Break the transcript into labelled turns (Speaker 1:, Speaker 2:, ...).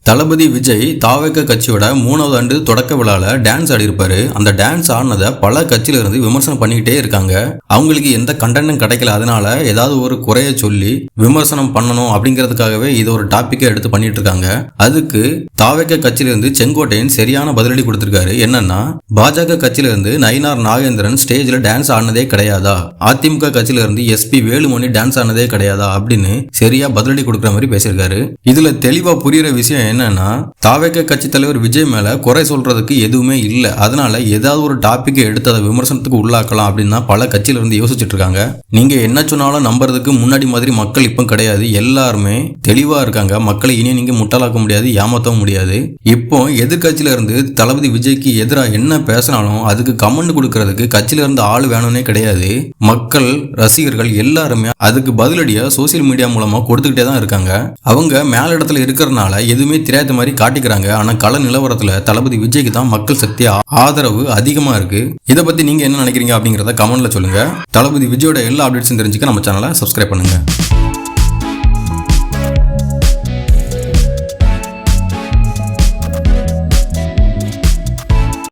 Speaker 1: தளபதி விஜய் தாவேக கட்சியோட 3வது ஆண்டு தொடக்க விழால டான்ஸ் ஆடி இருப்பாரு. அந்த டான்ஸ் ஆடினதை பல கட்சியில இருந்து விமர்சனம் பண்ணிக்கிட்டே இருக்காங்க. அவங்களுக்கு எந்த கண்டென்ட்டும் கிடைக்கல, அதனால ஏதாவது ஒரு குறைய சொல்லி விமர்சனம் பண்ணணும் அப்படிங்கிறதுக்காகவே இது ஒரு டாபிக்கை எடுத்து பண்ணிட்டு இருக்காங்க. அதுக்கு தாவேக கட்சியில இருந்து செங்கோட்டையன் சரியான பதிலடி கொடுத்திருக்காரு. என்னன்னா, பாஜக கட்சியில இருந்து நயினார் நாகேந்திரன் ஸ்டேஜ்ல டான்ஸ் ஆடினதே கிடையாதா, அதிமுக கட்சியில இருந்து எஸ்பி வேலுமணி டான்ஸ் ஆடினதே கிடையாதா அப்படின்னு சரியா பதிலடி கொடுக்குற மாதிரி பேசியிருக்காரு. இதுல தெளிவா புரியுற விஷயம் என்னன்னா, தாவேக கட்சி தலைவர் விஜய் மேல குறை சொல்றதுக்கு எதுவுமே இல்ல. அதனால ஏதாவது ஒரு டாபிக் எடுத்து அதை விமர்சனத்துக்கு உள்ளாக்கலாம் அப்படின்னு பல கட்சியில இருந்து யோசிச்சுட்டு இருக்காங்க. நீங்க என்ன சொன்னாலும் நம்புறதுக்கு முன்னாடி மாதிரி மக்கள் இப்ப கிடையாது. எல்லாருமே தெளிவா இருக்காங்க. மக்களை இனி நீங்க முட்டாளாக்க முடியாது, ஏமாத்தவும் முடியாது. இப்போ எதிர்கட்சியில இருந்து தளபதி விஜய்க்கு எதிராக என்ன பேசினாலும் அதுக்கு கமெண்ட் கொடுக்கறதுக்கு கட்சியில இருந்து ஆள் வேணும்னே கிடையாது. மக்கள் ரசிகர்கள் எல்லாருமே அதுக்கு பதிலடியா சோசியல் மீடியா மூலமா கொடுத்துக்கிட்டே தான் இருக்காங்க. அவங்க மேல இடத்துல இருக்கிறதுனால எதுவுமே தெரியாத மாதிரி காட்டிக்கிறாங்க. ஆனா கள நிலவரத்துல தளபதி விஜய்க்கு தான் மக்கள் சக்தி ஆதரவு அதிகமா இருக்கு. இதை பத்தி நீங்க என்ன நினைக்கிறீங்க அப்படிங்கறத கமெண்ட்ல சொல்லுங்க. தளபதி விஜயோட எல்லா அப்டேட்ஸும் தெரிஞ்சுக்க நம்ம சேனலை சப்ஸ்கிரைப் பண்ணுங்க.